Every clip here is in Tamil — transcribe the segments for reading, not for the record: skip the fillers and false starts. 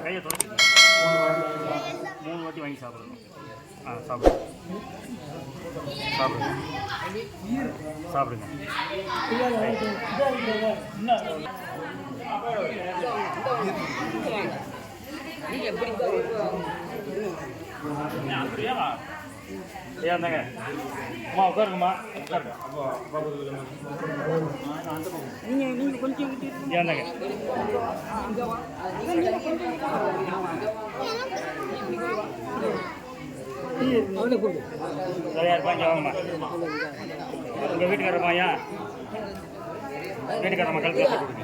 கையை தொடச்சு 3 வாட்டி வாங்கி சாப்பிடணும். சாப்பிடுங்க சாப்பிடுங்க. ஏந்தாங்க அம்மா உட்காருங்கம்மா உட்காருங்க. நீங்கள் கொஞ்சம் ஏந்தாங்க சரியா இருப்பாங்க. வாங்கம்மா உங்கள் வீட்டுக்காரம்மாயா வீட்டுக்காரம்மா கழுத்து கொடுங்க.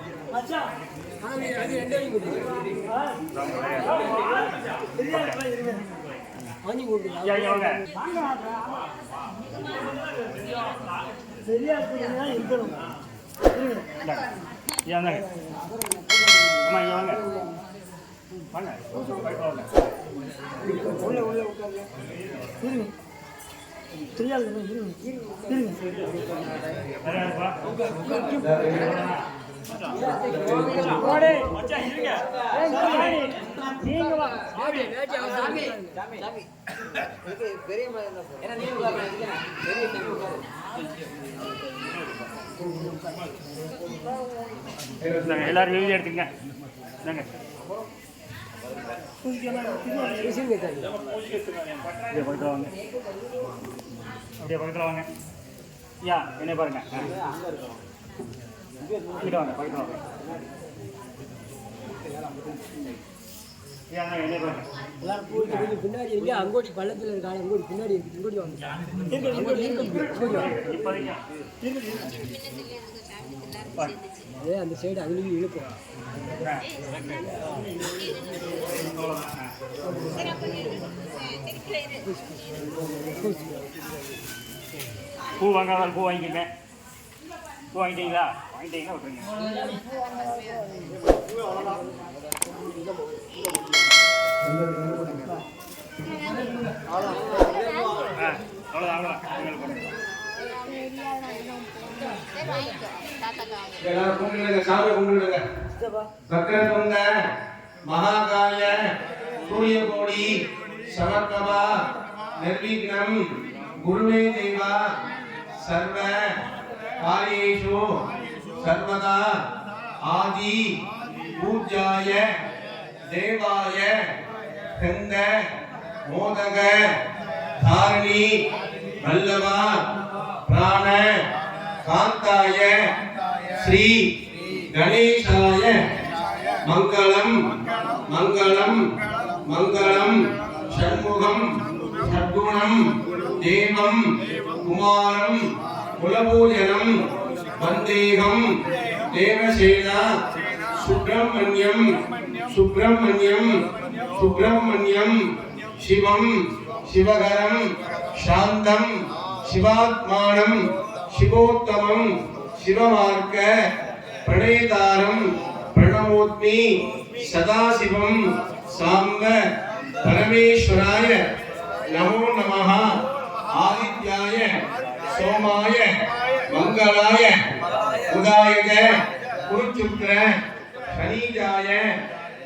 எல்லாரும் எழுதி எடுத்துங்க. அப்படியே பக்கத்தில் வாங்க. யா என்ன பாருங்க. வாங்க பக்கத்தில் வாங்க. பின்னாடி இருக்கு அங்கோடி பள்ளத்தில் இருக்காங்க. அங்கோடி பின்னாடி இருக்கு. இங்கோடி வாங்க. அந்த சைடு அதுலேயும் இழுக்கும். பூ வாங்காதான் பூ வாங்கிக்கங்க. பூ வாங்கிட்டீங்களா? வாங்கிட்டீங்கன்னா விட்டுருங்க. எல்லாரும் கும்பிடுங்க. சாமி கும்பிடுங்க. வக்ரதுண்ட மகாகாய சூரியகோடி சமர்ப்பவா நிர்விக்னம் குருமே தேவா சர்வ காரியேஷு சர்வதா ஆதி பூஜ்யாய தேவாய கந்த மோதக தாரணி வல்லவா பிராண காந்தாய ஸ்ரீ கணேசாய மங்களம் மங்களம் மங்களம் ஷண்முகம் சத்குணம் தேவம் குமாரம் குலபூஜனம் வந்தேகம் தேவசேனா சுப்பிரமணியம் சுப்பிரமணியம் சுப்பிரமணியம் சிவம் சிவகரம் சாந்தம் சிவாத்மானம் சிவோத்தமம் சிவமார்க்க பிரணேதாரம் பிரணவோத்மி சதாசிவம் சாம்ப பரமேஸ்வராய நமோ நமः ஆதித்யாய சோமாய மங்களாய உதாயக குருச்சுக்ர சனீஜாய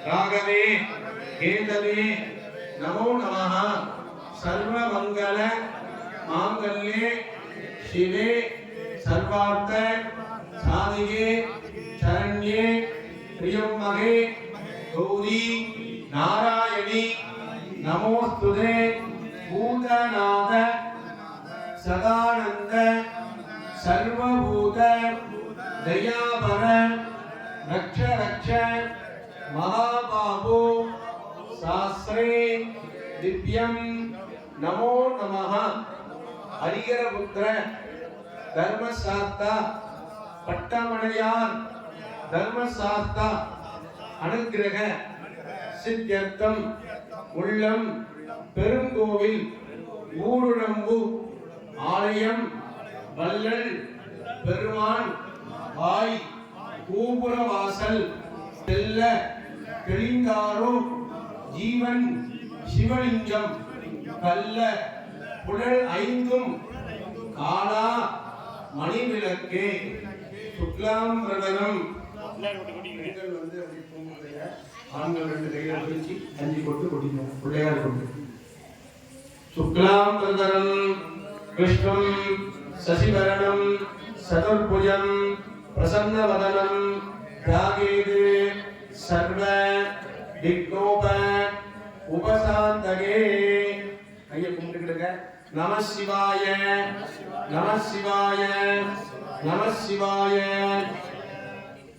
ராகவே கேதவே நமோ நமः சர்வமங்கல மாங்கல்யே शिवे सर्वार्थ साधिके शरण्ये प्रियम्बगे गौरी नारायणी नमोस्तुते भूतनाथ सदानंद सर्वभूत दयापर रक्ष रक्ष महाबाहो शास्त्रे दिव्यं नमो नमः हरिहरपुत्र धर्मशास्त्रा पट्टमणयार धर्मशास्त्रा अनुग्रह सिद्ध्यर्थम உள்ளம் பெருங்கோவில் ஊருடம்பு ஆலயம் வள்ளல் பெருமான் வாய் கோபுரவாசல் செல்ல தெளிந்தாரோ ஜீவன் சிவலிங்கம் கல்ல புடல் ஐந்தும் காலா மணிவிளக்கே சுக்லாம் பிரதனம் எல்லாரும் கொட்டி கொட்டிக்கங்க. பெண்கள் வந்து அப்படி பூங்குறைய, ஆண்கள் 2 கையை பிடிச்சி அஞ்சு கொட்டு கொட்டிக்கணும். பிள்ளையார் கொண்டு. சுக்லாம் பரதரம் விஷ்ணும் சசிவரணம் சதுர்புஜம் பிரசன்னவதனம் தியாகேது சர்வ விக்னோப உபசாந்தகே. கையை கும்பிட்டுக்கிடுங்க. நம சிவாய நம சிவாய நம சிவாய.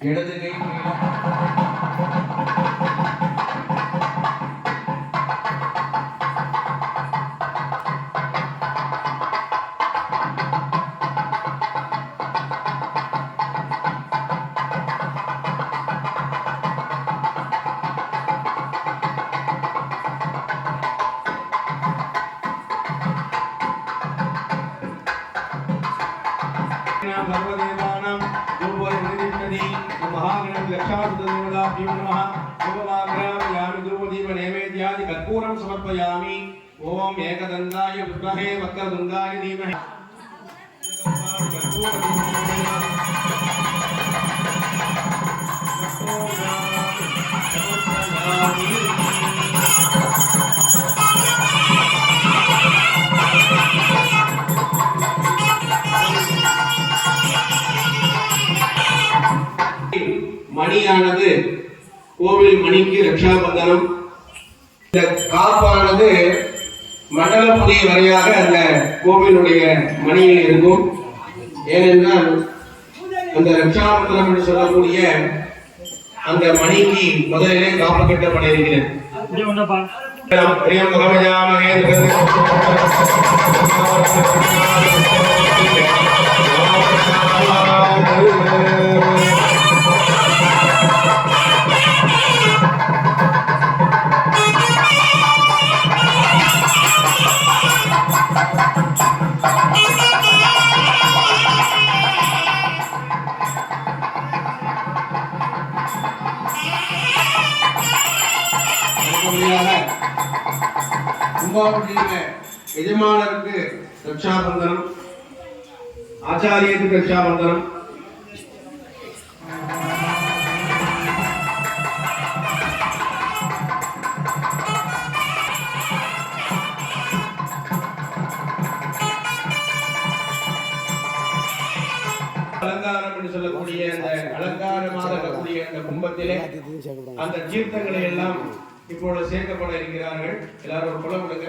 இடது கை सर्वदेवानां धूपोऽग्निदिष्टति महागणपति लक्षावृतदेवताभ्यो नमः धूपमाग्रयामि धूपदीप नैवेद्यादि कर्पूरं समर्पयामि ओम एकदन्ताय विद्महे वक्रतुण्डाय धीमहि மணியானது கோவில் மணிக்கு ரட்சாபந்தனம். இந்த காப்பானது மண்டலப்புரிய வரையாக அந்த கோவிலுடைய மணியில் இருக்கும். ஏனென்றால் அந்த ரட்சாபந்தனம் என்று சொல்லக்கூடிய அந்த மணிக்கு முதலிலே காப்பு கட்டப்பட இருக்கிறது. இப்படி ஒன்றப்பா பிரியம் முகமஜாமகே எஜமானருக்கு ரட்சாபந்தனம், ஆச்சாரியருக்கு ரட்சாபந்தனம். அலங்காரம் என்று சொல்லக்கூடிய அந்த அலங்காரமாக இருக்கக்கூடிய அந்த கும்பத்திலே அந்த தீர்த்தங்களை எல்லாம் இப்பொழுது சேர்க்கப்பட இருக்கிறார்கள். எல்லாரும் ஒரு குலம் கொடுங்க.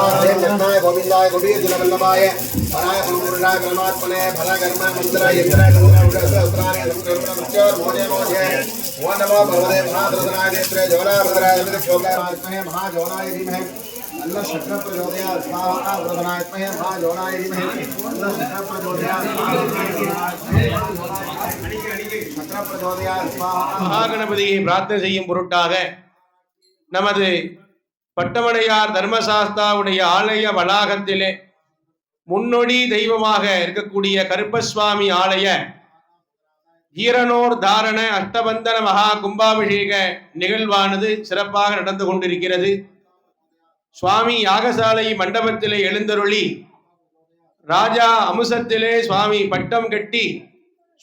गोविंदाय गोविंद वल्लभाय पराय परमाय परमात्मने भला कर्म मंत्र यंत्र उत्तराय मोदे मोदे वो नमो भगवते महाद्रदनाय नेत्रे ज्वाला रुद्राय शोकाय महाज्वालाय धीमहि अन्न शक्र प्रचोदयात् स्वाहा प्रधनाय महाज्वालाय धीमहि अन्न शक्र प्रचोदयात् शक्र प्रचोदयात् स्वाहा மகாகணபதியை பிரார்த்தனை செய்யும் பொருட்டாக நமது பட்டமடையார் தர்மசாஸ்தாவுடைய ஆலய வளாகத்திலே முன்னொடி தெய்வமாக இருக்கக்கூடிய கருப்பசுவாமி ஆலய ஈரனோர் தாரண அஷ்டபந்தன மகா கும்பாபிஷேக நிகழ்வானது சிறப்பாக நடந்து கொண்டிருக்கிறது. சுவாமி யாகசாலை மண்டபத்திலே எழுந்தருளி ராஜா அமுசத்திலே சுவாமி பட்டம் கட்டி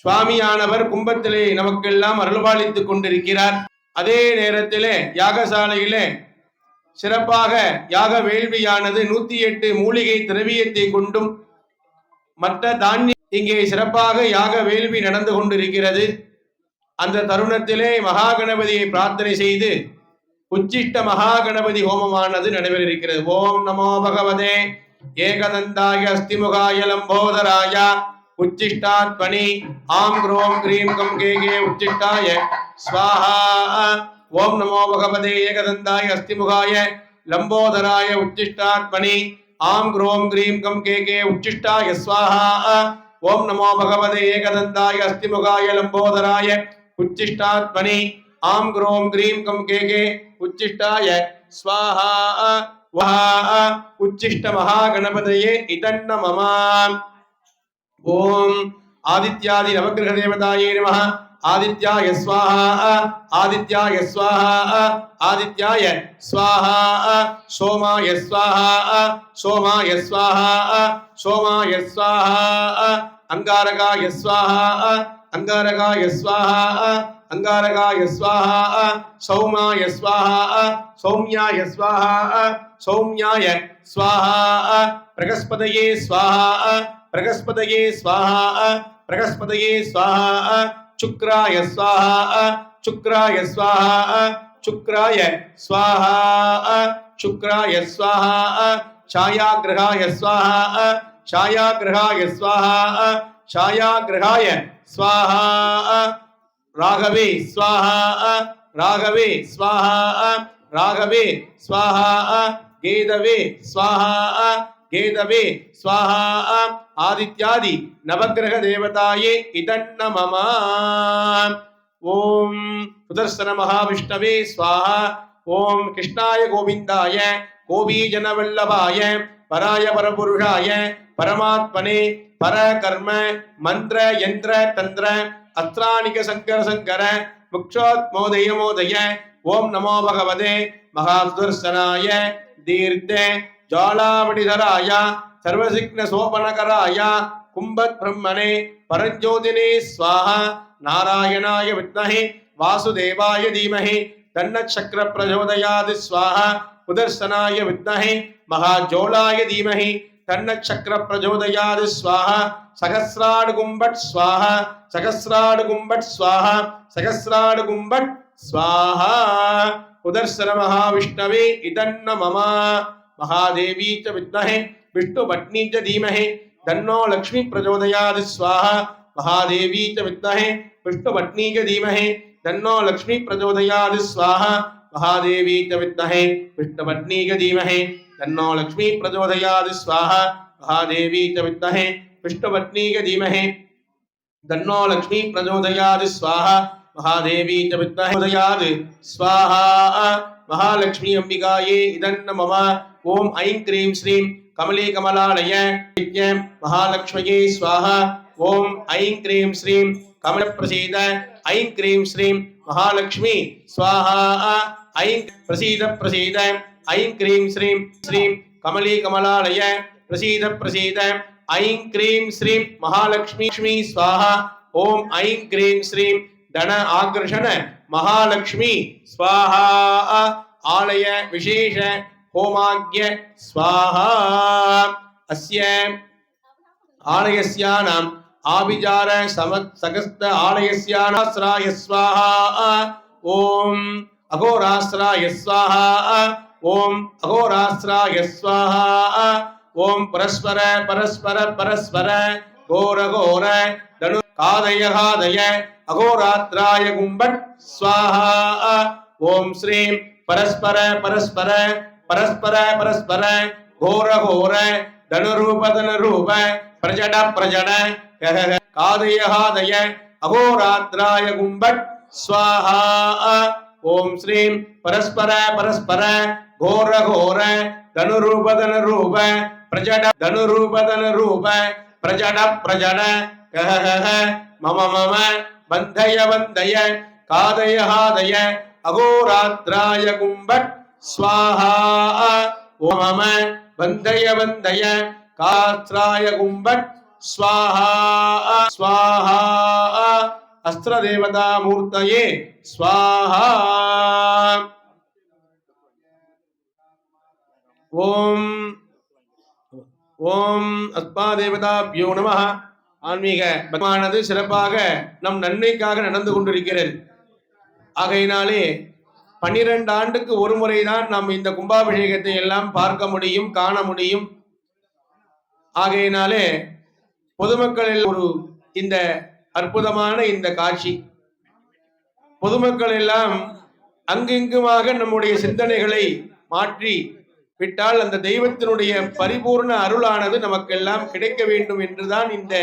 சுவாமியானவர் கும்பத்திலே நமக்கெல்லாம் அருள்பாலித்துக் கொண்டிருக்கிறார். அதே நேரத்திலே யாகசாலையிலே சிறப்பாக யாக வேள்வியானது 108 மூலிகை திரவியத்தை கொண்டும் மற்ற தானியம் இங்கே சிறப்பாக யாக வேள்வி நடந்து கொண்டிருக்கிறது. அந்த தருணத்திலே மகாகணபதியை பிரார்த்தனை செய்து உச்சிஷ்ட மகாகணபதி ஹோமமானது நடைபெறிருக்கிறது. ஓம் நமோ பகவதே ஏகதந்தாய அஸ்திமுகாய லம்போதராய உச்சிஷ்டாத்மனி ஆம் க்ரோம் க்ரீம் கம் கே உச்சிஷ்டாய ஸ்வாஹா. ஓம் நமோ பகவதே ஏகதந்தாய அஸ்திமுகாய லம்போதராய உச்சிஷ்டாத்மனி ஆம் க்ரோம் க்ரீம் கம் கே உச்சிஷ்டாய ஸ்வாஹா. ஓம் நமோ பகவதே ஏகதந்தாய அஸ்திமுகாய லம்போதராய உச்சிஷ்டாத்மனி ஆம் க்ரோம் க்ரீம் கம் கேகே உச்சிஷ்டாய ஸ்வாஹா வஹா உச்சிஷ்ட மகாகணபதயே இதன்ன மமாம். ஓம் ஆதித்யாதி நவக்கிரக தேவதாயே நமः. ஆதித்யாய ஸ்வாஹா ஆதித்யாய ஸ்வாஹா ஆதித்யாய ஸ்வாஹா சோமாய ஸ்வாஹா சோமாய ஸ்வாஹா சோமாய ஸ்வாஹா அங்காரகாய ஸ்வாஹா அங்காரகாய ஸ்வாஹா அங்காரகாய ஸ்வாஹா சௌமாய ஸ்வாஹா சௌம்யாய ஸ்வாஹா சௌம்யாய ஸ்வாஹா பிரகஸ்பதயே ஸ்வாஹா பிரகஸ்பதயே ஸ்வாஹா பிரகஸ்பதயே ஸ்வாஹா சுக்ராய ஸ்வாஹா சுக்ராய ஸ்வாஹா சுக்ராய ஸ்வாஹா சுக்ராய ஸ்வாஹா छायाग्रहाय स्वाहा छायाग्रहाय स्वाहा छायाग्रहाय स्वाहा राघवे स्वाहा राघवे स्वाहा राघवे स्वाहा गेदवे स्वाहा गेदवे स्वाहा आदित्यादि नवग्रह देवताये इदन्न मम ओम सुदर्शन महाविष्णवे स्वाहा ओम कृष्णाय गोविंदाय गोपीजन वल्लभाय पराय परपुरुषाय परमात्मने पर कर्म मंत्र यंत्र तंत्र अस्त्राणिक शंकर शंकर मुक्षोत्मोदय मोदय ओम नमो भगवते महासुदर्शनाय दीर्घ ज्वालावटिधराय सर्वसिग्न शोभनकराय कुंभत ब्रह्मणे परंज्योतिने स्वाहा नारायणाय विद्महे वासुदेवाय धीमहि तन्नचक्र प्रचोदयात् स्वाहा उदर्शनाय विद्महे महाजोलाय धीमहि तन्नचक्र प्रचोदयात् स्वाहा सहस्राड गुंबट स्वाहा सहस्राड गुंबट स्वाहा सहस्राड गुंबट स्वाहा उदर्शन महाविष्णवे इदन्न मम महादेवी च विद्महे विष्णुपत्नी च धीमहि तन्नो लक्ष्मी प्रचोदयात् स्वाहा महादेवी च विद्महे विष्णुपत्नी च धीमहि तन्नो लक्ष्मी प्रचोदयात् स्वाहा महादेवी च विद्महे विष्णुपत्नी च धीमहि तन्नो लक्ष्मी प्रचोदयात् स्वाहा महादेवी च विद्महे विष्णुपत्नी च धीमहि तन्नो लक्ष्मी प्रचोदयात् स्वाहा महादेवी च विद्महे प्रचोदयात् स्वाहा महालक्ष्मी अंबिकाये इदन्न मम ओम ऐं क्रीं श्रीं कमले कमलालय महालक्ष्म्यै स्वाहा ओम ऐं क्रीं श्रीं कमल प्रसीद ऐं क्रीं श्रीं महालक्ष्मी स्वाहा ऐं प्रसीद प्रसीद ऐं क्रीं श्रीं श्रीं कमले कमलालय प्रसीद प्रसीद ऐं क्रीं श्रीं महालक्ष्मी स्वाहा ओम ऐं क्रीं श्रीं धन आकर्षण महालक्ष्मी स्वाहा आलय विशेष होमाज्ञ स्वाहा अस्य आलयस्यानाम् आभिचार समस्त आलयस्यानास्राय स्वाहा ओम अघोरास्राय स्वाहा ओम अघोरास्राय स्वाहा ओम परस्पर परस्पर परस्पर घोर घोर धनु कादय कादय अघोरात्राय गुंबट स्वाहा ओम श्रीं परस्पर परस्पर परस्पर परस्पर घोर घोर धनुरूप धनुरूप प्रजड प्रजड कादय कादय अघोरात्राय गुंबट स्वाहा ओम श्रीं परस्पर परस्पर घोर घोर धनुरूप धनुरूप प्रजड धनुरूप धनुरूप प्रजड प्रजड मम मम बंधय बंधय कादय कादय अघोरात्राय गुंबट स्वाहा ओम मम बंधय बंधय कात्राय गुंबट स्वाहा स्वाहा अस्त्र देवता मूर्तये स्वाहा ओम ओम अस्मा देवताभ्यो नमः ஆன்மீக பகவானது சிறப்பாக நம் நன்மைக்காக நடந்து கொண்டிருக்கிறது. ஆகையினாலே 12 ஆண்டுக்கு ஒரு முறைதான் நாம் இந்த கும்பாபிஷேகத்தை எல்லாம் பார்க்க முடியும், காண முடியும். ஆகையினாலே பொதுமக்கள் ஒரு இந்த அற்புதமான இந்த காட்சி பொதுமக்கள் எல்லாம் அங்கெங்குமாக நம்முடைய சிந்தனைகளை மாற்றி விட்டால் அந்த தெய்வத்தினுடைய பரிபூர்ண அருளானது நமக்கெல்லாம் கிடைக்க வேண்டும் என்றுதான் இந்த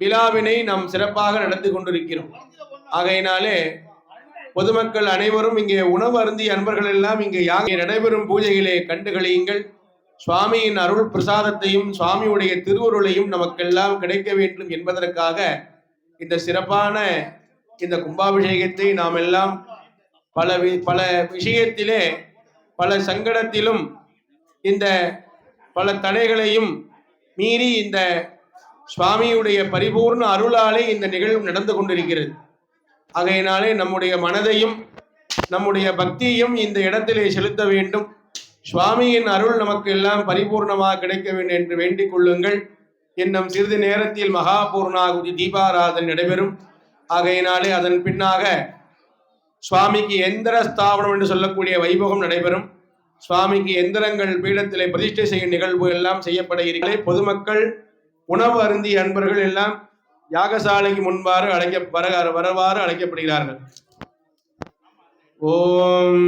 விழாவினை நாம் சிறப்பாக நடத்தி கொண்டிருக்கிறோம். ஆகையினாலே பொதுமக்கள் அனைவரும் இங்கே உணவு அருந்திய அன்பர்கள் எல்லாம் இங்கே நடைபெறும் பூஜைகளை கண்டுகளியுங்கள். சுவாமியின் அருள் பிரசாதத்தையும் சுவாமியுடைய திருவுருளையும் நமக்கெல்லாம் கிடைக்க வேண்டும் என்பதற்காக இந்த சிறப்பான இந்த கும்பாபிஷேகத்தை நாம் எல்லாம் பல விஷயத்திலே பல சங்கடத்திலும் இந்த பல தடைகளையும் மீறி இந்த சுவாமியுடைய பரிபூர்ண அருளாலே இந்த நிகழ்வு நடந்து கொண்டிருக்கிறது. ஆகையினாலே நம்முடைய மனதையும் நம்முடைய பக்தியையும் இந்த இடத்திலே செலுத்த வேண்டும். சுவாமியின் அருள் நமக்கு எல்லாம் பரிபூர்ணமாக கிடைக்க வேண்டும் என்று வேண்டிக் கொள்ளுங்கள். இன்னும் சிறிது நேரத்தில் மகா பூர்ணாகுதி தீபாராதனை நடைபெறும். ஆகையினாலே அதன் பின்னாக சுவாமிக்கு எந்திர ஸ்தாபனம் என்று சொல்லக்கூடிய வைபவம் நடைபெறும். சுவாமிக்கு எந்திரங்கள் பீடத்திலே பிரதிஷ்டை செய்யும் நிகழ்வு எல்லாம் செய்யப்பட இருக்கிறது. பொதுமக்கள் உணவு அருந்திய அன்பர்கள் எல்லாம் யாகசாலைக்கு முன்பாறு வரவாறு அழைக்கப்படுகிறார்கள். ஓம்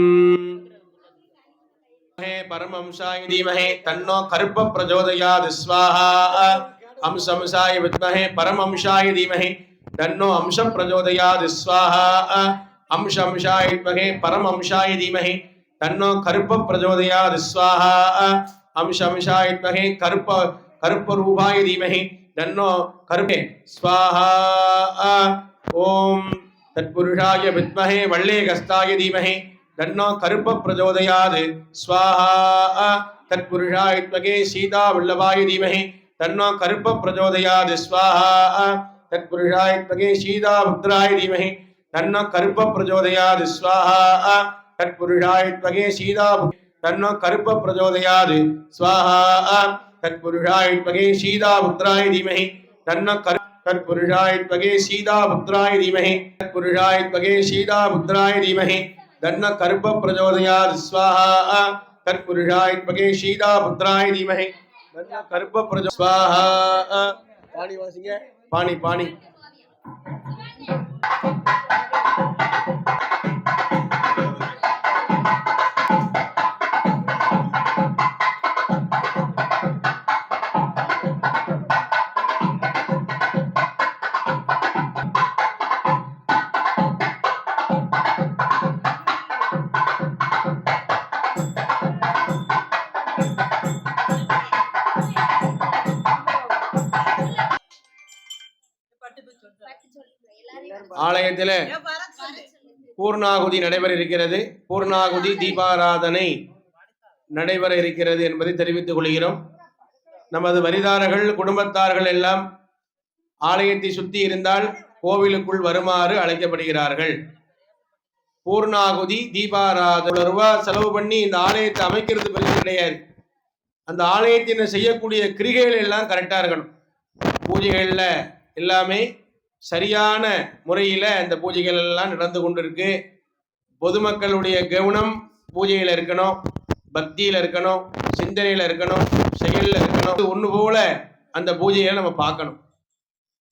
பரமஹம்சாய தீமஹே தன்னோ கருப்ப பிரச்சோதயாத் ஸ்வாஹா. ஹம்சம்சாய வித்மஹே பரமஹம்சாய தீமஹே தன்னோ ஹம்ச பிரச்சோதயாத் ஸ்வாஹா. ஹம்சம்சாய வித்மஹே பரமஹம்சாய தீமஹே தன்னோ கருப்ப பிரச்சோதயாத் ஸ்வாஹா. ஹம்சம்சாய வித்மஹே கருப்ப ரூபாய தீமஹே தன்னோ கருப்பே ஸ்வாஹா. ஓம் தத்புருஷாய வித்மஹே வல்லேகஸ்தாய தீமஹே தன்னோ கருப்ப பிரச்சோதயாத் ஸ்வாஹா. தத்புருஷாய வித்மஹே சீதா வல்லபாய தீமஹே தன்னோ கருப்ப பிரச்சோதயாத் ஸ்வாஹா. தத்புருஷாய வித்மஹே சீதா புத்ராய தீமஹே தன்னோ கருப்ப பிரச்சோதயாத் ஸ்வாஹா. தத்புருஷாய வித்மஹே சீதா தன்னோ கருப்ப பிரச்சோதயாத் ஸ்வாஹா. தத்புருஷாய வித்மஹே சீதா புத்ராய தீமஹே தன்னோ தத்புருஷாய வித்மஹே சீதா புத்ராய தீமஹே தத்புருஷாய வித்மஹே சீதா புத்ராய தீமஹே தன்ன கருப்ப பிரச்சோதயாத் ஸ்வாஹா. தத்புருஷாய வித்மஹே சீதா புத்ராய தீமஹே தன்ன கருப்ப பிரச்சோதயாத் ஸ்வாஹா. பாணி வாசிங்க. பாணி ஆலயத்தில் பூர்ணாகுதி நடைபெற இருக்கிறது. பூர்ணாகுதி தீபாராதனை நடைபெற இருக்கிறது என்பதை தெரிவித்துக் கொள்கிறோம். நமது வரிதாரர்கள் குடும்பத்தார்கள் எல்லாம் ஆலயத்தை சுற்றி இருந்தால் கோவிலுக்குள் வருமாறு அழைக்கப்படுகிறார்கள். பூர்ணாகுதி தீபாராதனை ரூபாய் செலவு பண்ணி இந்த ஆலயத்தை அமைக்கிறது பெரிய கிடையாது. அந்த ஆலயத்தின் செய்யக்கூடிய கிரிகைகள் எல்லாம் கரெக்டாக இருக்கணும். பூஜைகள்ல எல்லாமே சரியான முறையில் அந்த பூஜைகள் எல்லாம் நடந்து கொண்டிருக்கு. பொதுமக்களுடைய கவனம் பூஜையில் இருக்கணும், பக்தியில் இருக்கணும், சிந்தனையில் இருக்கணும், செயலில் இருக்கணும். ஒன்று போல அந்த பூஜையை நம்ம பார்க்கணும்.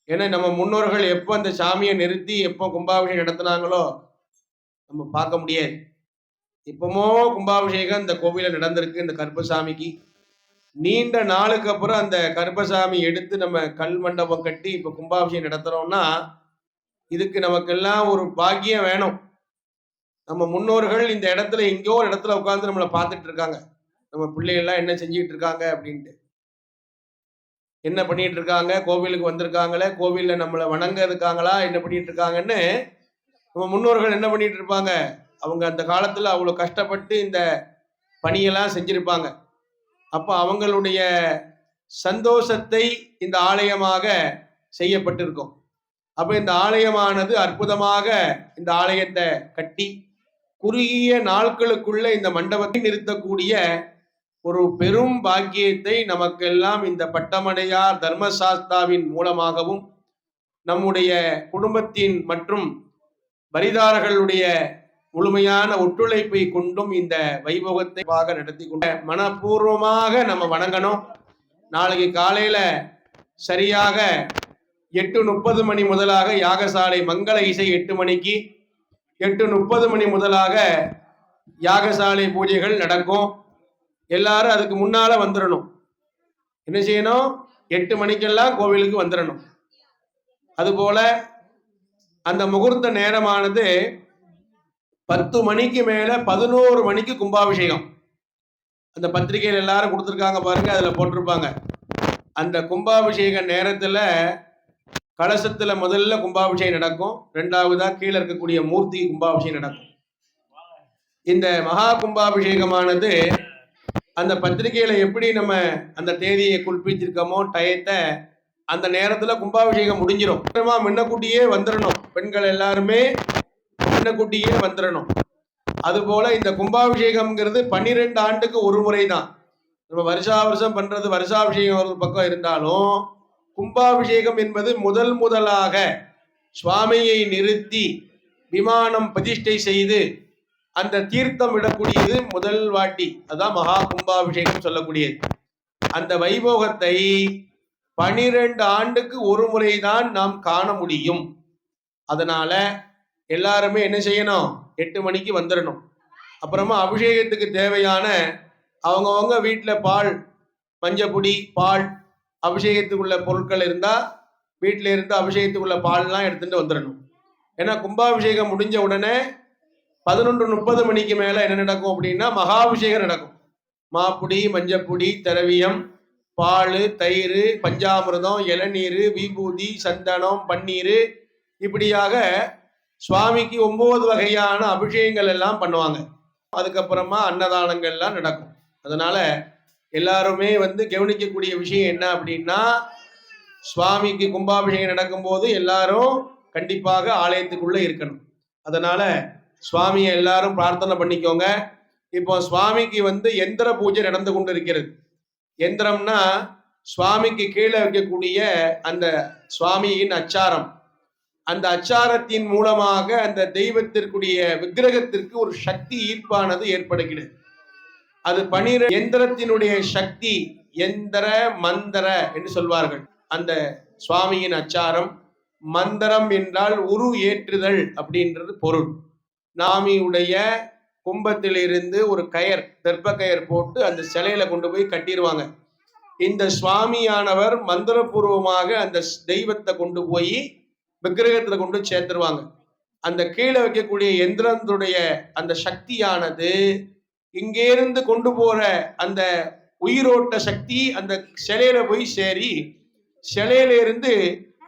ஏன்னா நம்ம முன்னோர்கள் எப்போ அந்த சாமியை நிறுத்தி எப்போ கும்பாபிஷேகம் நடத்தினாங்களோ நம்ம பார்க்க முடியாது. இப்போமோ கும்பாபிஷேகம் இந்த கோவிலில் நடந்திருக்கு. இந்த கருப்பசாமிக்கு நீண்ட நாளுக்கு அப்புறம் அந்த கருப்பசாமி எடுத்து நம்ம கல் மண்டபம் கட்டி இப்போ கும்பாபிஷேகம் நடத்துகிறோம்னா இதுக்கு நமக்கெல்லாம் ஒரு பாக்கியம் வேணும். நம்ம முன்னோர்கள் இந்த இடத்துல எங்கேயோ ஒரு இடத்துல உட்காந்து நம்மளை பார்த்துட்டு இருக்காங்க. நம்ம பிள்ளைகள்லாம் என்ன செஞ்சுட்டு இருக்காங்க அப்படின்ட்டு, என்ன பண்ணிட்டு இருக்காங்க, கோவிலுக்கு வந்திருக்காங்களே, கோவிலில் நம்மளை வணங்க இருக்காங்களா, என்ன பண்ணிட்டு இருக்காங்கன்னு நம்ம முன்னோர்கள் என்ன பண்ணிட்டு இருப்பாங்க. அவங்க அந்த காலத்தில் அவ்வளோ கஷ்டப்பட்டு இந்த பணியெல்லாம் செஞ்சிருப்பாங்க. அப்போ அவங்களுடைய சந்தோஷத்தை இந்த ஆலயமாக செய்யப்பட்டிருக்கும். அப்போ இந்த ஆலயமானது அற்புதமாக இந்த ஆலயத்தை கட்டி குறுகிய நாட்களுக்குள்ள இந்த மண்டபத்தை நிறுத்தக்கூடிய ஒரு பெரும் பாக்கியத்தை நமக்கெல்லாம் இந்த பட்டமடையார் தர்மசாஸ்தாவின் மூலமாகவும் நம்முடைய குடும்பத்தின் மற்றும் வரிதாரர்களுடைய முழுமையான ஒத்துழைப்பை கொண்டும் இந்த வைபவத்தை நடத்தி கொண்ட மனப்பூர்வமாக நம்ம வணங்கணும். நாளைக்கு காலையில சரியாக 8:30 மணி முதலாக யாகசாலை மங்கள இசை 8 மணிக்கு 8:30 மணி முதலாக யாகசாலை பூஜைகள் நடக்கும். எல்லாரும் அதுக்கு முன்னால வந்துடணும். என்ன செய்யணும்? 8 மணிக்கெல்லாம் கோவிலுக்கு வந்துடணும். அதுபோல அந்த முகூர்த்த நேரமானது 10 மணிக்கு மேல 11 மணிக்கு கும்பாபிஷேகம். அந்த பத்திரிகையில் எல்லாரும் கொடுத்துருக்காங்க பாருங்க, அதுல போட்டிருப்பாங்க. அந்த கும்பாபிஷேக நேரத்துல கலசத்துல முதல்ல கும்பாபிஷேகம் நடக்கும், ரெண்டாவதா கீழே இருக்கக்கூடிய மூர்த்தி கும்பாபிஷேகம் நடக்கும். இந்த மகா கும்பாபிஷேகமானது அந்த பத்திரிகையில எப்படி நம்ம அந்த தேதியை குறிப்பிட்டிருக்கோமோ டயத்தை, அந்த நேரத்துல கும்பாபிஷேகம் முடிஞ்சிடும். முன்னக்கூட்டியே வந்துடணும், பெண்கள் எல்லாருமே முன்னக்கூட்டியே வந்துடணும். அதுபோல இந்த கும்பாபிஷேகம்ங்கிறது 12 ஆண்டுக்கு ஒரு முறை தான். நம்ம வருஷா வருஷம் பண்றது வருஷாபிஷேகம் ஒரு பக்கம் இருந்தாலும், கும்பாபிஷேகம் என்பது முதலாக சுவாமியை நிறுத்தி விமானம் பிரதிஷ்டை செய்து அந்த தீர்த்தம் விடக்கூடியது முதல் வாட்டி. அதான் மகா கும்பாபிஷேகம் சொல்லக்கூடியது. அந்த வைபோகத்தை 12 ஆண்டுக்கு ஒரு முறைதான் நாம் காண முடியும். அதனால எல்லாருமே என்ன செய்யணும், 8 மணிக்கு வந்துடணும். அப்புறமா அபிஷேகத்துக்கு தேவையான அவங்கவுங்க வீட்டில் பால், மஞ்சப்பொடி, பால், அபிஷேகத்துக்குள்ள பொருட்கள் இருந்தால் வீட்டில் இருந்து அபிஷேகத்துக்குள்ள பால்லாம் எடுத்துட்டு வந்துடணும். ஏன்னா கும்பாபிஷேகம் முடிஞ்ச உடனே 11:30 மணிக்கு மேலே என்ன நடக்கும் அப்படின்னா மகாபிஷேகம் நடக்கும். மாப்புடி, மஞ்சப்பொடி, திரவியம், பால், தயிர், பஞ்சாமிர்தம், இளநீர், விபூதி, சந்தனம், பன்னீர், இப்படியாக சுவாமிக்கு 9 வகையான அபிஷேகங்கள் எல்லாம் பண்ணுவாங்க. அதுக்கப்புறமா அன்னதானங்கள்லாம் நடக்கும். அதனால எல்லாருமே கவனிக்கக்கூடிய விஷயம் என்ன அப்படின்னா, சுவாமிக்கு கும்பாபிஷேகம் நடக்கும்போது எல்லாரும் கண்டிப்பாக ஆலயத்துக்குள்ள இருக்கணும். அதனால சுவாமியை எல்லாரும் பிரார்த்தனை பண்ணிக்கோங்க. இப்போ சுவாமிக்கு எந்திர பூஜை நடந்து கொண்டு இருக்கிறது. எந்திரம்னா சுவாமிக்கு கீழே வைக்கக்கூடிய அந்த சுவாமியின் அச்சாரம். அந்த அச்சாரத்தின் மூலமாக அந்த தெய்வத்திற்குரிய விக்கிரகத்திற்கு ஒரு சக்தி ஈர்ப்பானது ஏற்படுகிறது. அது 12 எந்திரத்தினுடைய சக்தி, எந்திர மந்திர என்று சொல்வார்கள். அந்த சுவாமியின் அச்சாரம், மந்திரம் என்றால் உரு ஏற்றுதல் அப்படின்றது பொருள். நாமியுடைய கும்பத்திலிருந்து ஒரு கயர், தெற்ப கயர் போட்டு அந்த சிலையில கொண்டு போய் கட்டிடுவாங்க. இந்த சுவாமியானவர் மந்திரபூர்வமாக அந்த தெய்வத்தை கொண்டு போய் விக்கிரகத்துல கொண்டு சேர்த்துருவாங்க. அந்த கீழே வைக்கக்கூடிய எந்திரத்துடைய அந்த சக்தியானது இங்கேருந்து கொண்டு போற அந்த உயிரோட்ட சக்தி அந்த சிலையில போய் சேரி, சிலையில இருந்து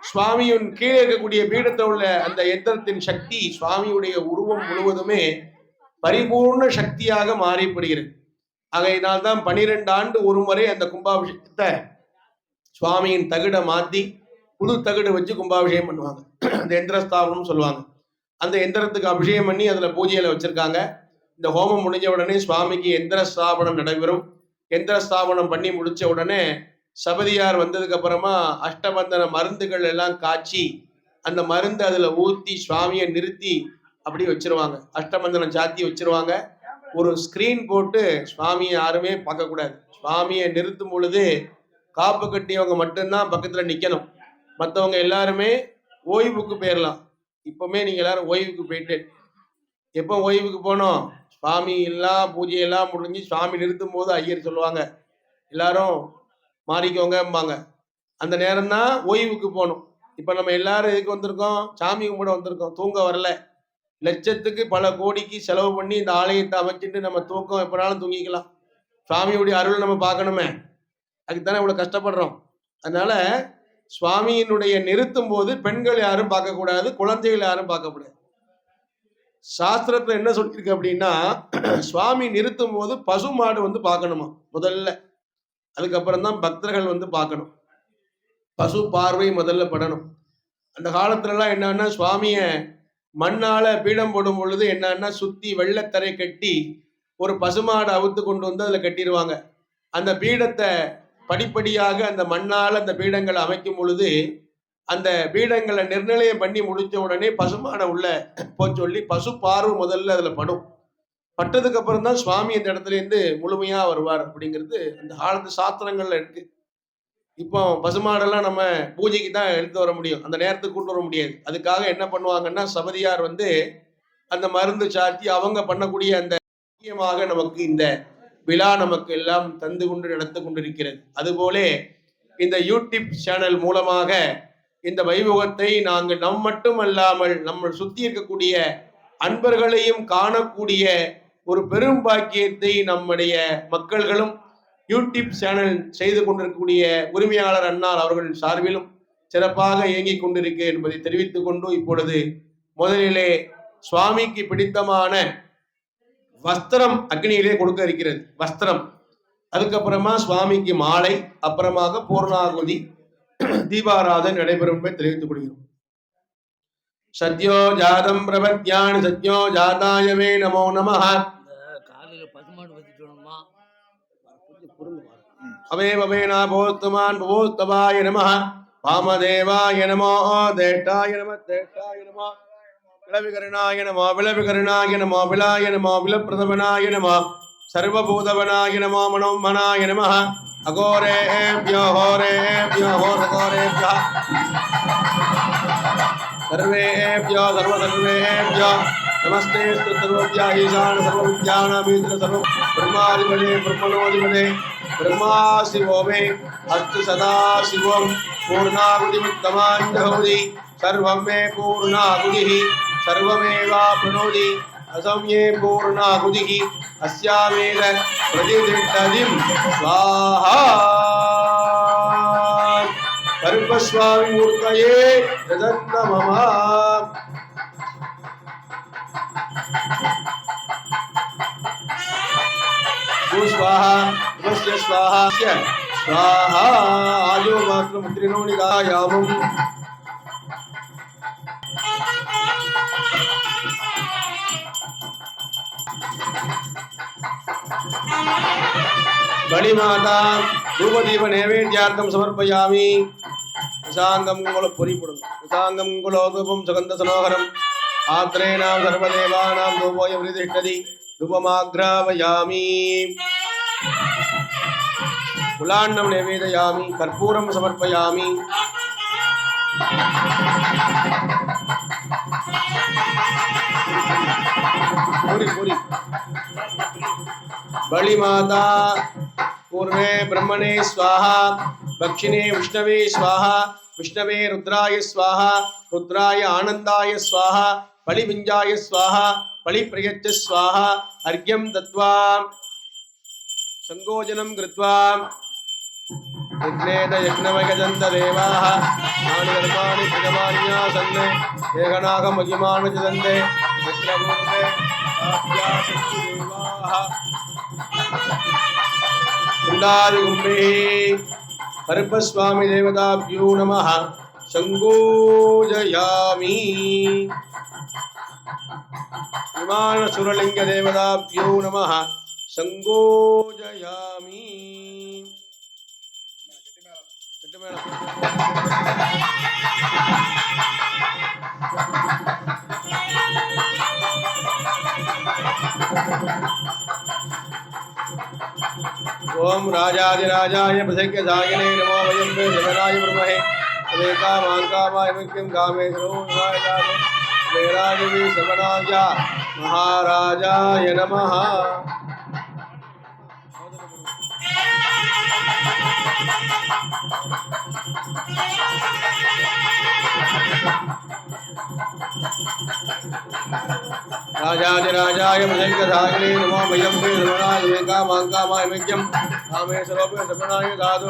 சுவாமியின் கீழே இருக்கக்கூடிய பீடத்தில் உள்ள அந்த எந்திரத்தின் சக்தி சுவாமியுடைய உருவம் முழுவதுமே பரிபூர்ண சக்தியாக மாறிப்படுகிறது. ஆகையினால்தான் 12 ஆண்டு ஒரு முறை அந்த கும்பாபிஷேகத்தை சுவாமியின் தகுடை மாத்தி புது தகுடு வச்சு கும்பாபிஷேகம் பண்ணுவாங்க. அந்த எந்திரஸ்தாபனம் சொல்லுவாங்க. அந்த எந்திரத்துக்கு அபிஷேகம் பண்ணி அதுல பூஜையில வச்சிருக்காங்க. இந்த ஹோமம் முடிஞ்ச உடனே சுவாமிக்கு எந்திர ஸ்தாபனம் நடைபெறும். எந்திர ஸ்தாபனம் பண்ணி முடிச்ச உடனே சபதியார் வந்ததுக்கு அப்புறமா அஷ்டபந்தன மருந்துகள் எல்லாம் காய்ச்சி அந்த மருந்து அதுல ஊத்தி சுவாமியை நிறுத்தி அப்படி வச்சிருவாங்க. அஷ்டபந்தனம் சாத்தி வச்சிருவாங்க. ஒரு ஸ்கிரீன் போட்டு சுவாமியை யாருமே பார்க்கக்கூடாது. சுவாமியை நிறுத்தும் பொழுது காப்பு கட்டியவங்க மட்டும்தான் பக்கத்துல நிக்கணும். மற்றவங்க எல்லாருமே ஓய்வுக்கு போயிடலாம். இப்பவுமே நீங்க எல்லாரும் ஓய்வுக்கு போயிட்டு, எப்போ ஓய்வுக்கு போனோம், சுவாமி எல்லாம் பூஜையெல்லாம் முடிஞ்சு சுவாமி நிறுத்தும் போது ஐயர் சொல்லுவாங்க எல்லாரும் மாறிக்கோங்கம்பாங்க. அந்த நேரம் தான் ஓய்வுக்கு போகணும். இப்ப நம்ம எல்லாரும் எதுக்கு வந்திருக்கோம், சாமி கும்பிட வந்திருக்கோம், தூங்க வரல. லட்சத்துக்கு பல கோடிக்கு செலவு பண்ணி இந்த ஆலயத்தை அமைச்சிட்டு நம்ம தூக்கம் எப்பனாலும் தூங்கிக்கலாம். சுவாமியுடைய அருள் நம்ம பார்க்கணுமே, அதுக்குத்தானே இவ்வளவு கஷ்டப்படுறோம். அதனால சுவாமியினுடைய நிறுத்தும் போது பெண்கள் யாரும் பார்க்கக்கூடாது, குழந்தைகள் யாரும் பார்க்கக்கூடாது. சாஸ்திரத்துல என்ன சொல்லியிருக்கு அப்படின்னா, சுவாமி நிறுத்தும் போது பசு மாடு பார்க்கணுமா முதல்ல, அதுக்கப்புறம் தான் பக்தர்கள் பார்க்கணும். பசு பார்வை முதல்ல படணும். அந்த காலத்துல எல்லாம் என்னன்னா, சுவாமிய மண்ணால பீடம் போடும் பொழுது என்னன்னா சுத்தி வெள்ளத்தரை கட்டி ஒரு பசுமாடை அவுத்து கொண்டு வந்து அதுல கட்டிடுவாங்க. அந்த பீடத்தை படிப்படியாக அந்த மண்ணால் அந்த பீடங்களை அமைக்கும் பொழுது அந்த பீடங்களை நிர்ணயம் பண்ணி முடிச்ச உடனே பசுமாடை உள்ள போய் சொல்லி பசு பார்வை முதல்ல அதுல படும். பட்டதுக்கு அப்புறம் தான் சுவாமி அந்த இடத்துல இருந்து முழுமையா வருவார் அப்படிங்கிறது அந்த காலத்து சாஸ்திரங்கள்ல இருக்கு. இப்போ பசுமாடெல்லாம் நம்ம பூஜைக்கு தான் எடுத்து வர முடியும், அந்த நேரத்துக்கு கொண்டு வர முடியாது. அதுக்காக என்ன பண்ணுவாங்கன்னா, சபதியார் அந்த மருந்து சாத்தி அவங்க பண்ணக்கூடிய அந்த முக்கியமாக நமக்கு இந்த விழா நமக்கு எல்லாம் தந்து கொண்டு நடந்து கொண்டிருக்கிறது. அதுபோல இந்த யூடியூப் சேனல் மூலமாக இந்த வைபவத்தை நாங்கள் நம் மட்டும் அல்லாமல் நம்ம சுத்தி இருக்கக்கூடிய அன்பர்களையும் காணக்கூடிய ஒரு பெரும் பாக்கியத்தை நம்முடைய மக்கள்களும் யூடியூப் சேனல் செய்து கொண்டிருக்கக்கூடிய உரிமையாளர் அண்ணார் அவர்கள் சார்பிலும் சிறப்பாக இயங்கிக் கொண்டிருக்க என்பதை தெரிவித்துக் கொண்டு இப்பொழுது முதலிலே சுவாமிக்கு பிடித்தமான வஸ்திரம் அக்னியிலே கொடுக்க இருக்கிறது. வஸ்திரம், அதுக்கப்புறமா சுவாமிக்கு மாலை, அப்புறமாக பூர்ணாகுதி தீபாராதனை நடைபெறும் என்பதை தெரிவித்துக் கொள்கிறோம். சத்யோ ஜாதம் பிரபத்யானி சத்யோ ஜாதாயவே நமோ நமஹ. அவே பவேனா போஸ்துமான் பவோஸ்தவாய நமஹ. வாமதேவாய நமோ தேட்டாய நம தேட்டாய நமோ விளவிகரணாய நமோ விளவிகரணாய நமோ விலாய நமோ விலப்பிரதவனாய நமோ சர்வபூதவனாய நமோ மனோமனாய நமஹ. அகோரேபியோ ஹோரேபியோ ஹோரகோரேபியோ सर्वेभ्यो सर्वसर्वेभ्यो नमस्ते सर्वभ्या ईशान सर्वविद्यानामीश्वर सर्व ब्रह्माधिपते ब्रह्मणोधिपते ब्रह्मा शिवो मे अस्तु सदा शिवं पूर्णाहुतिमुत्तमाञ्जहुति सर्वं मे पूर्णाहुतिः सर्वमेवाप्नोति असंये पूर्णाहुतिः अस्यामेव प्रतिष्ठतिं स्वाहा. கருப்பஸ்வாமி மூர்த்தயே ஜகன்னமமா. ஸ்வாஹா உபஸ்ய ஸ்வாஹா ஸ்வாஹா ஆயோ மாத்ர முத்ரினோ நிகாயாமம். बलिमाता धूपदीप नैवेद्यार्थं समर्पयामि. विशांगं कुलो पुरीपुडं विशांगं कुलो धूपं सुगंध सनोहरं आत्रेणां सर्वदेवानां धूपोऽयं प्रतिष्ठति धूपमाघ्रापयामि. कुलान्नं नैवेदयामि कर्पूरं समर्पयामि. पूरी पूरी बलिमाता पूर्वे ब्रह्मणे स्वाहा दक्षिणे विष्णवे स्वाहा विष्णवे रुद्राय स्वाहा रुद्राय आनंदाय स्वाहा बलिविंजाय स्वाहा बलिप्रयच्छ स्वाहा. अर्घ्यं दत्त्वा संगोजनं कृत्वा यज्ञेन यज्ञमयजन्त देवाः तानि कर्माणि प्रजमान्यासन्ने देहनागमहिमानजन्ते यत्रपूर्वे आद्यासन्ति देवाः. कुंडादिगुम्बे करुपस्वामी देवताभ्यो नमः. संगोजयामि. विमानसुरलिंग देवताभ्यो नमः. संगोजयामि. ओम राजाधिराजाय प्रसज्ञदायिने नमो वयं वे देवराय ब्रह्महे अनेका मांकामाय मुक्तिं कामेश्वरो निवायाय वेराजवे समनाय महाराजाय नमः. राजाधिराजाय प्रसज्ञदायिने नमो वयं वे देवराय अनेका मांकामाय मुक्तिं कामेश्वरो समनाय दादो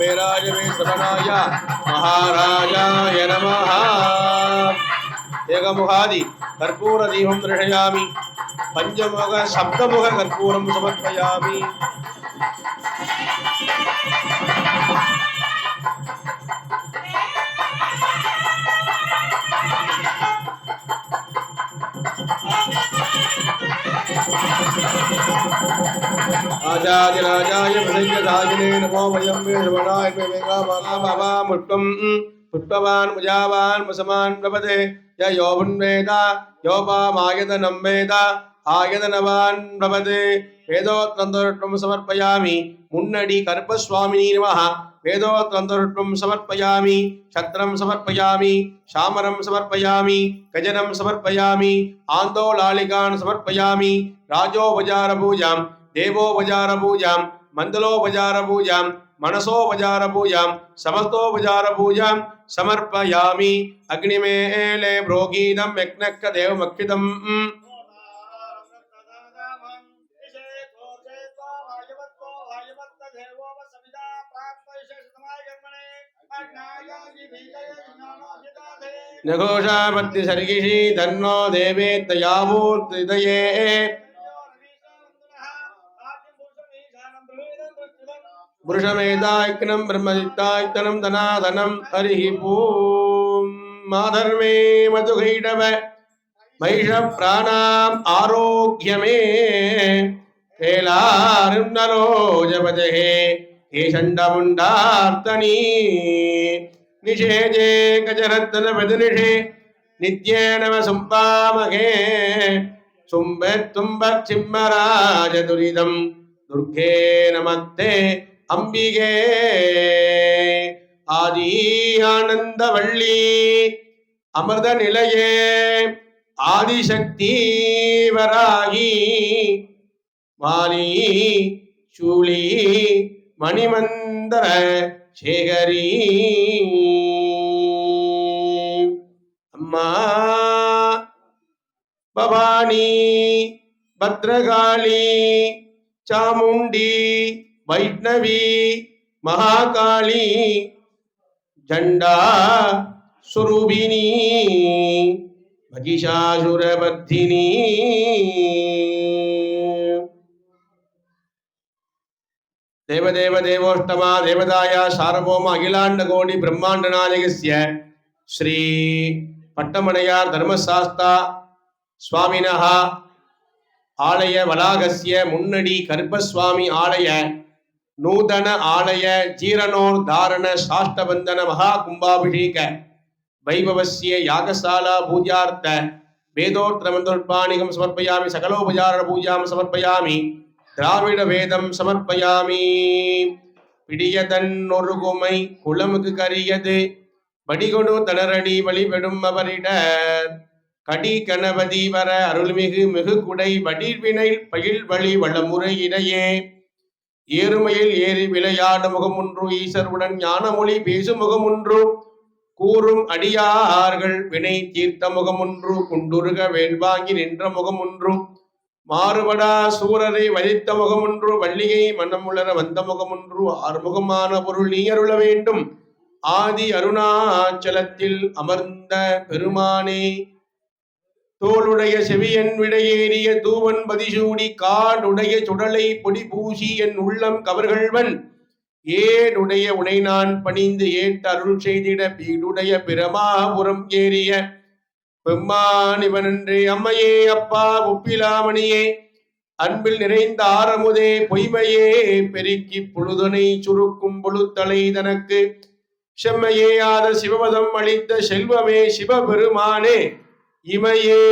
वेराजवे समनाय महाराजाय नमः. एकमुखादि कर्पूर दीपं दर्शयामि. पंचमुख सप्तमुख कर्पूरं समर्पयामि. राजाधिराजाय प्रसज्ञदायिने नमो वयं वे देवराय मुष्टं पुष्पवान् मुजावान् मुसमान् प्रपदे य योऽन्वेद योपामायतनं वेद आयतनवान् प्रपदे. वेदोत्तरं समर्पयामि. मुन्नडि करुपस्वामिने नमः. वेदोत्तरं समर्पयामि. छत्रं समर्पयामि. शामरं समर्पयामि. गजनं समर्पयामि. आन्दोलालिकान् समर्पयामि. राजोपचारपूजां देवोपचारपूजां मण्डलोपचारपूजां मनसोपचार पूजां समस्तोपचार पूजां समर्पयामि अग्निमेले ब्रोगीदं यज्ञक्क देवमक्षितम् नघोषापत्ति सर्गिषि धन्नो देवेत्तयावूर्तिदये पुरुषमेधायज्ञं ब्रह्मदित्तायतनं धनाधनं हरिः पूं माधर्मे मधुगैडव महिष प्राणाम् आरोग्यमे केलारुन्नरो जपजहे हे षण्डमुण्डार्तनी निषेजे गजरत्नपदनिषे नित्येन सुम्पामहे सुम्बत्तुम्बचिम्मराजदुरिदं दुर्गे नमस्ते अंबिगे आदि आनंदवल्ली अमृत निलये आदिशक्ति वराही वाली शूली मणिमंदर शेखरी अम्मा भवानी भद्रकाली चामुंडी वैष्णवी महाकाली झंडा स्वरूपिणी महिषासुरवर्धिनी देवदेव देवोष्टमा देवताया सार्वभौम अखिलांड कोटि ब्रह्मांड नायकस्य श्री पट्टमणयार धर्मशास्त्रा स्वामिनः आलय वलागस्य मुन्नडी कर्पस्वामी आलय नूतन आलय जीर्णोद्धारण साष्टबंधन महाकुंभाभिषेक वैभवस्य यागशाला पूजार्थ वेदोत्तर मंत्रोत्पाणिकं समर्पयामि सकलोपचार पूजां समर्पयामि द्राविड वेदं समर्पयामि पिडियदन्नொருகுமை குளமுக்கு கரியது படிகொடு தளரடி வழிபடும் அவரிடர் கடி கணபதி வர அருள்மிகு மிகு குடை வடிவினை பயில் வழி வளமுறை இடையே ஏறுமையில் ஏறி விளையாடு முகமொன்று ஈசருடன் ஞானமொழி பேசும் முகமொன்று கூறும் அடியார்கள் வினை தீர்த்த முகமொன்று குண்டுருக வேள்வாங்கி நின்ற முகமொன்று மாறுபடா சூரரை வலித்த முகமொன்று வள்ளிகை மனமுளர வந்த முகமொன்று ஆறுமுகமான பொருள் நீ அருள வேண்டும் ஆதி அருணாச்சலத்தில் அமர்ந்த பெருமானே தோளுடைய செவியன் விடையேறிய தூவன் பதிசூடி காடுடைய சுடலை பொடி பூசி என் உள்ளம் கவர்கள்வன் ஏடுடைய உனை நான் பணிந்து ஏற்று அருள் செய்திட பீடுடைய பிரமாபுரம் ஏறிய பெம்மானிவனன்றே அம்மையே அப்பா ஒப்பிலாமணியே அன்பில் நிறைந்த ஆரமுதே பொய்மையே பெருக்கி புழுதனை சுருக்கும் பொழுத்தலை தனக்கு செம்மையே ஆத சிவபதம் அளித்த செல்வமே சிவபெருமானே இமையே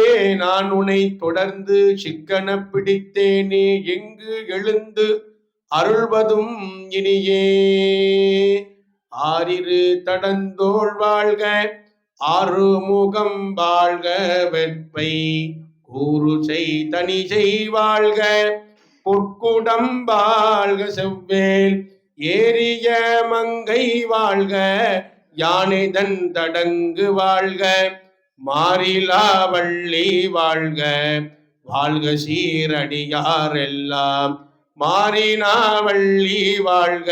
நான் உன்னை தொடர்ந்து சிக்கன பிடித்தேனே எங்கு எழுந்து அருள்வதும் இனியே ஆரிரு தடந்தோள் வாழ்க ஆறுமுகம் வாழ்க வெற்பை கூறு செய் தனி செய் வாழ்க பொற்குடம் வாழ்க செவ்வேல் ஏரிய மங்கை வாழ்க யானைதன் தடங்கு வாழ்க மாறிலா வள்ளி வாழ்க வாழ்க சீரடியார் எல்லாம் மாறினா வள்ளி வாழ்க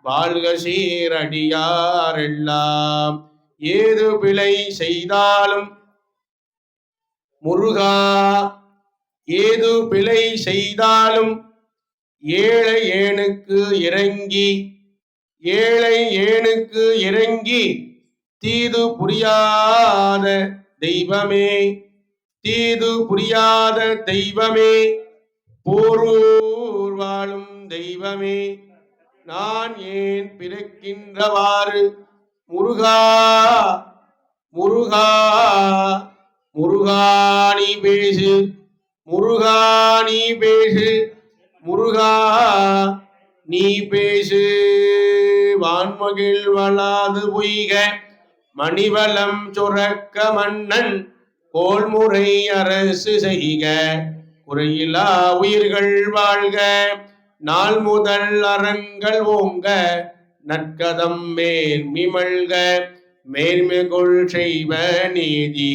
வாழ்க சீரடியார் எல்லாம் ஏது பிழை செய்தாலும் முருகா ஏது பிழை செய்தாலும் ஏழை ஏனுக்கு இறங்கி தீது புரியாத தெய்வமே போரூர் வாழும் தெய்வமே நான் ஏன் பிறக்கின்றவாறு முருகா முருகா முருகா நீ பேசு முருகா நீ பேசு முருகா நீ பேசு வான்மகிழ் வளாது பொய்க மணிவலம் சுரக்க மன்னன் கோள்முறை அரசு செய்க குறையிலா உயிர்கள் வாழ்க நாள் முதல் அறங்கள் ஓங்க நற்கதம் மேன்மிமழ்க மேன்மைகொள் செய்வ நீதி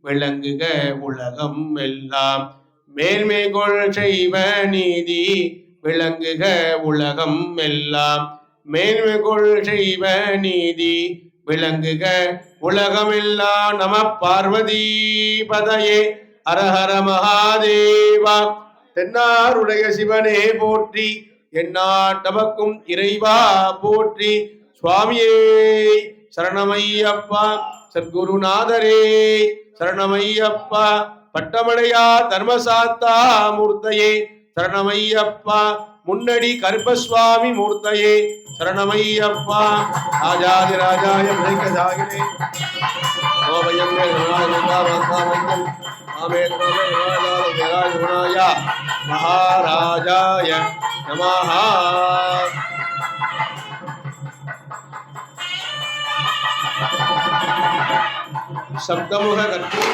விளங்குக உலகம் எல்லாம் மேன்மைகொள் செய்வ நீதி விளங்குக உலகம் எல்லாம் மேன்மைகொள் செய்வ நீதி விளங்குக உலகமெல்லாம் நம பார்வதி பதையே அரஹர மகாதேவா. தென்னாருடைய சிவனே போற்றி, எந்நாட்டவர்க்கும் இறைவா போற்றி. சுவாமியே சரணமையப்பா, சத்குருநாதரே சரணமையப்பா, பட்டமடையா தர்மசாத்தா மூர்த்தையே சரணமையப்பா, முன்னடி கருப்பசுவாமி மூர்த்தையே சரணமையப்பா. ராஜாதி ராஜாய பிரேகஜாகினே கோபயங்கே குணாயம் மகாராஜாய நமஹ. சப்தமுக கற்பூர